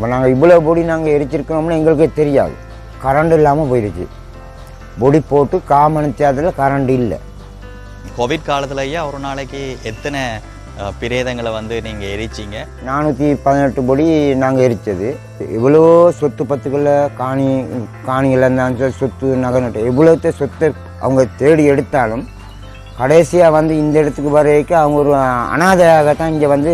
இப்போ நாங்கள் இவ்வளோ பொடி நாங்கள் எரிச்சிருக்கோம்னு எங்களுக்கே தெரியாது. கரண்ட் இல்லாமல் போயிடுச்சு. பொடி போட்டு காமணிச்சாதில் கரண்ட் இல்லை. கோவிட் காலத்தில் ஐயா ஒரு நாளைக்கு எத்தனை பிரேதங்களை வந்து நீங்கள் எரிச்சிங்க? 418 பொடி நாங்கள் எரித்தது. இவ்வளோ சொத்து பத்துக்களில் காணிகள் இருந்தாலும் சொத்து நகை இவ்வளோத்த சொத்தை அவங்க தேடி எடுத்தாலும் கடைசியாக வந்து இந்த இடத்துக்கு வரைக்கும் அவங்க ஒரு அனாதையாகத்தான் இங்கே வந்து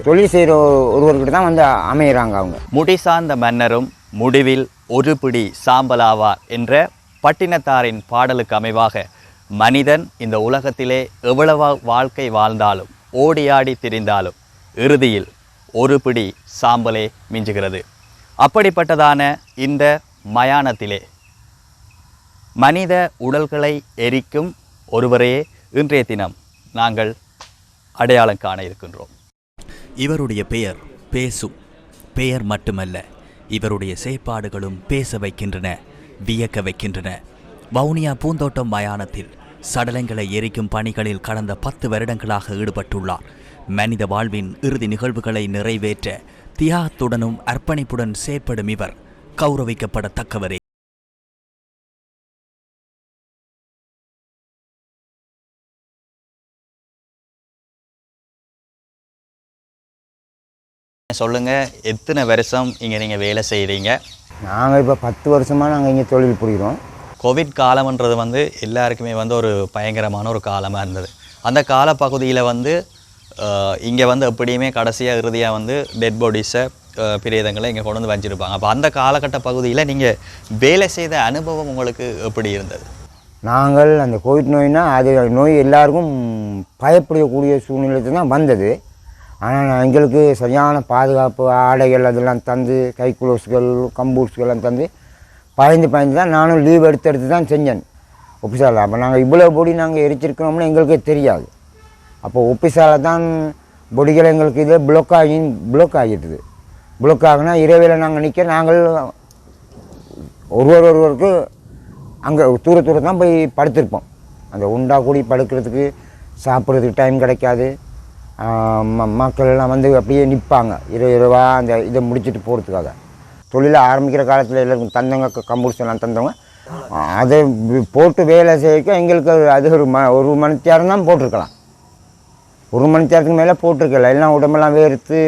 தொழில் செய்கிற ஒருவர்கிட்ட தான் வந்து அமையிறாங்க. அவங்க முடி சார்ந்த மன்னரும் முடிவில் ஒரு பிடி சாம்பலாவார் என்ற பட்டினத்தாரின் பாடலுக்கு அமைவாக மனிதன் இந்த உலகத்திலே எவ்வளவு வாழ்க்கை வாழ்ந்தாலும் ஓடியாடி திரிந்தாலும் இறுதியில் ஒரு பிடி சாம்பலே மிஞ்சுகிறது. அப்படிப்பட்டதான இந்த மயானத்திலே மனித உடல்களை எரிக்கும் ஒருவரே இன்றைய தினம் நாங்கள் அடையாளம் காண இருக்கின்றோம். இவருடைய பெயர் பேசும். பெயர் மட்டுமல்ல, இவருடைய செயற்பாடுகளும் பேச வைக்கின்றன, வியக்க வைக்கின்றன. வவுனியா பூந்தோட்டம் மயானத்தில் சடலங்களை எரிக்கும் பணிகளில் கடந்த 10 வருடங்களாக ஈடுபட்டுள்ளார். மனித வாழ்வின் இறுதி நிகழ்வுகளை நிறைவேற்ற தியாகத்துடனும் அர்ப்பணிப்புடன் செயற்படும் இவர் கௌரவிக்கப்படத்தக்கவரே. சொல்லுங்க, எத்தனை வருஷம் இங்கே நீங்கள் வேலை செய்கிறீங்க? நாங்கள் இப்போ 10 வருஷமாக நாங்கள் இங்கே தொழில் புரிகிறோம். கோவிட் காலம்ன்றது வந்து எல்லாருக்குமே வந்து ஒரு பயங்கரமான ஒரு காலமாக இருந்தது. அந்த காலப்பகுதியில் வந்து இங்கே வந்து எப்படியுமே கடைசியாக இறுதியாக வந்து டெட் பாடிஸை பிரேதங்களை இங்கே கொண்டு வந்து வச்சுருப்பாங்க. அப்போ அந்த காலகட்ட பகுதியில் நீங்கள் வேலை செய்த அனுபவம் உங்களுக்கு எப்படி இருந்தது? நாங்கள் அந்த கோவிட் நோய்னா அது நோய் எல்லாருக்கும் பயப்படக்கூடிய சூழ்நிலைக்கு தான் வந்தது. ஆனால் எங்களுக்கு சரியான பாதுகாப்பு ஆடைகள் அதெல்லாம் தந்து, கை குளோஸ்கள் கம்பூட்ஸ்கள்லாம் தந்து பயந்து தான் நானும் லீவ் எடுத்து தான் செஞ்சேன் ஒப்பிசாலை. அப்போ நாங்கள் இவ்வளோ பொடி நாங்கள் எரிச்சிருக்கிறோம்னு எங்களுக்கே தெரியாது. அப்போ ஒப்பிசாலை தான் பொடிகள் எங்களுக்கு இதே பிளாக் ஆகிடுது. பிளாக் ஆகினா இரவில் நாங்கள் நிற்க நாங்கள் ஒருவருக்கு அங்கே தூர தான் போய் படுத்திருப்போம். அந்த உண்டா கூடி படுக்கிறதுக்கு சாப்பிட்றதுக்கு டைம் கிடைக்காது. மக்கள் எல்லாம் வந்து அப்படியே நிற்பாங்க இரவா அந்த இதை முடிச்சுட்டு போகிறதுக்காக. தொழிலை ஆரம்பிக்கிற காலத்தில் எல்லாருக்கும் தந்தவங்க கம்பூட்ஸ் எல்லாம் தந்தவங்க அதை போட்டு வேலை செய்ய எங்களுக்கு அது ஒரு மணி நேரம் தான் போட்டிருக்கலாம். 1 மணி நேரத்துக்கு மேலே போட்டிருக்கல. எல்லாம் உடம்பெல்லாம் வேர்த்து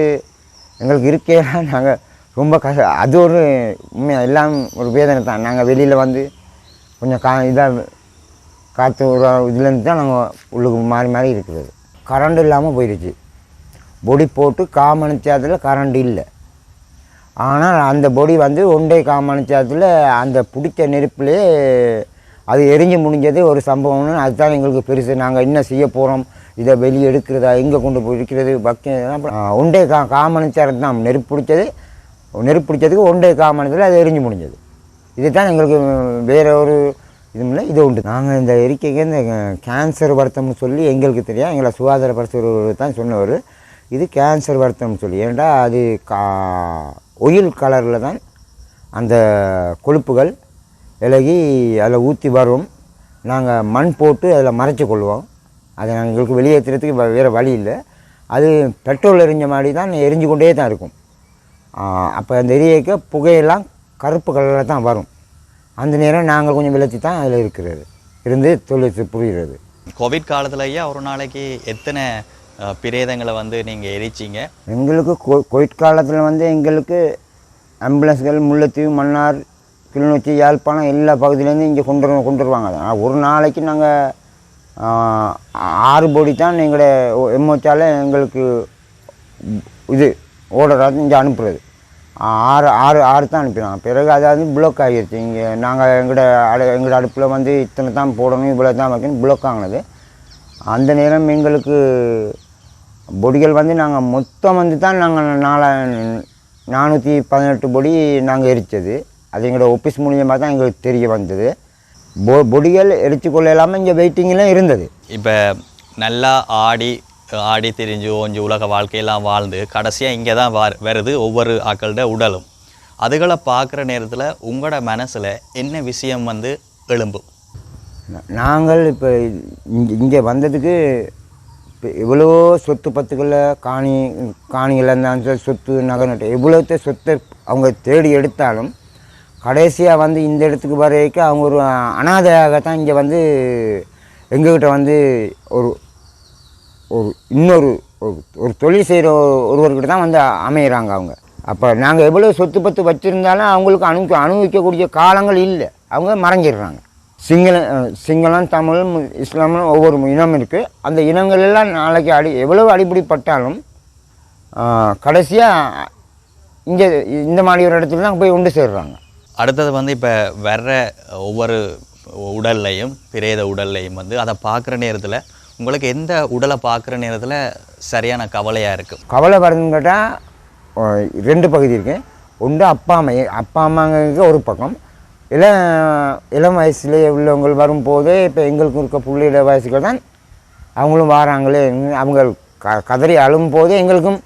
எங்களுக்கு இருக்கையெல்லாம் நாங்கள் ரொம்ப அது ஒரு உண்மையாக எல்லாம் ஒரு வேதனை தான். நாங்கள் வெளியில் வந்து கொஞ்சம் இதாக காற்று ஒரு இதுலேருந்து தான் நாங்கள் உள்ளுக்கு மாறி இருக்கிறது. கரண்ட் இல்லாமல் போயிடுச்சு. பொடி போட்டு காமணிச்சாதில் கரண்ட் இல்லை. ஆனால் அந்த பொடி வந்து ஒன்றே காமணிச்சாதில் அந்த பிடிச்ச நெருப்பிலே அது எரிஞ்சு முடிஞ்சது ஒரு சம்பவம்னு அதுதான் எங்களுக்கு பெருசு. நாங்கள் என்ன செய்ய போகிறோம், இதை வெளியே எடுக்கிறதா, எங்கே கொண்டு போய் இருக்கிறது பக்தி ஒன்றே காமணிச்சாரத்து தான் நெருப்பு பிடிச்சதுக்கு ஒன்றே காமணித்தில் அது எரிஞ்சு முடிஞ்சது. இதுதான் எங்களுக்கு வேறு ஒரு இதுமில்லை, இது உண்டு. நாங்கள் இந்த எரிக்கைக்கு இந்த கேன்சர் வருத்தம்னு சொல்லி எங்களுக்கு தெரியும். எங்களை சுகாதார பரிசோதனை தான் சொன்னவர் இது கேன்சர் வருத்தம்னு சொல்லி. ஏன்டா அது ஒயில் கலரில் தான் அந்த கொழுப்புகள் இலகி அதில் ஊற்றி வரும். நாங்கள் மண் போட்டு அதில் மறைச்சி கொள்வோம். அதை நாங்கள் எங்களுக்கு வெளியேற்றுறதுக்கு வேறு வழி இல்லை. அது பெட்ரோல் எரிஞ்ச மாதிரி தான் எரிஞ்சு கொண்டே தான் இருக்கும். அப்போ அந்த எரியக்க புகையெல்லாம் கருப்பு கலரில் தான் வரும். அந்த நேரம் நாங்கள் கொஞ்சம் விளைச்சி தான் அதில் இருந்து தொழில் புரிகிறது. கோவிட் காலத்தில் ஐயா ஒரு நாளைக்கு எத்தனை பிரேதங்களை வந்து நீங்கள் எரிச்சிங்க? எங்களுக்கு கோவிட் காலத்தில் வந்து எங்களுக்கு ஆம்புலன்ஸ்கள் முல்லைத்தீவு, மன்னார், கிளிநொச்சி, யாழ்ப்பாணம் எல்லா பகுதியிலேருந்து இங்கே கொண்டு வருவாங்க. ஒரு நாளைக்கு நாங்கள் 6 பொடி தான் எங்களோட எம்ஓச்சால் எங்களுக்கு இது ஓர்டராக இங்கே அனுப்புறது. 6 தான் அனுப்பிடுவாங்க. பிறகு அதாவது பிளாக் ஆகிடுச்சு. இங்கே நாங்கள் எங்களோட அடுப்பில் வந்து இத்தனை தான் போடணும், இவ்வளோ தான் வைக்கணும், பிளாக் ஆகினது. அந்த நேரம் எங்களுக்கு பொடிகள் வந்து நாங்கள் மொத்தம் வந்து தான் நாங்கள் 418 பொடி நாங்கள் எரித்தது. அது எங்களோட ஆஃபீஸ் மூலியமாக தான் எங்களுக்கு தெரிய வந்தது. பொடிகள் எரிச்சு கொள்ள இல்லாமல் இங்கே வெயிட்டிங்கெலாம் இருந்தது. இப்போ நல்லா ஆடி திரிஞ்சு ஓஞ்சி உலக வாழ்க்கையெல்லாம் வாழ்ந்து கடைசியாக இங்கே தான் வருது ஒவ்வொரு ஆக்களோட உடலும். அதுகளை பார்க்குற நேரத்தில் உங்களோட மனசில் என்ன விஷயம் வந்து எழும்பும்? நாங்கள் இப்போ இங்கே வந்ததுக்கு இப்போ எவ்வளோ சொத்து பத்துக்களில் காணிகள் இருந்தாலும் சரி, சொத்து நகை நட்டு எவ்வளோத்த சொத்தை அவங்க தேடி எடுத்தாலும் கடைசியாக வந்து இந்த இடத்துக்கு வரைக்கும் அவங்க ஒரு அனாதையாகத்தான் இங்கே வந்து எங்ககிட்ட வந்து ஒரு ஒரு இன்னொரு ஒரு தொழில் செய்கிற ஒருவர்கிட்ட தான் வந்து அமையிறாங்க அவங்க. அப்போ நாங்கள் எவ்வளோ சொத்து பத்து வச்சுருந்தாலும் அவங்களுக்கு அனுபவிக்கக்கூடிய காலங்கள் இல்லை, அவங்க மறைஞ்சிடுறாங்க. சிங்களம், தமிழ், இஸ்லாமும் ஒவ்வொரு இனம் இருக்குது. அந்த இனங்கள் எல்லாம் நாளைக்கு எவ்வளோ அடிப்படைப்பட்டாலும் கடைசியாக இங்கே இந்த மாதிரி ஒரு இடத்துல தான் போய் ஒன்று சேர்றாங்க. அடுத்தது வந்து இப்போ வர்ற ஒவ்வொரு உடல்லையும் பிரேத உடல்லையும் வந்து அதை பார்க்குற நேரத்தில் உங்களுக்கு எந்த உடலை பார்க்குற நேரத்தில் சரியான கவலையாக இருக்குது? கவலை வருதுன்னு கேட்டால் 2 பகுதி இருக்குது. ஒன்று அப்பா அம்மாங்க ஒரு பக்கம், இளம் வயசுல உள்ளவங்க வரும்போதே இப்போ எங்களுக்கும் இருக்க பிள்ளைகள வயசுக்கு தான் அவங்களும் வராங்களே, அவங்க கதறி அழும்போதே எங்களுக்கும்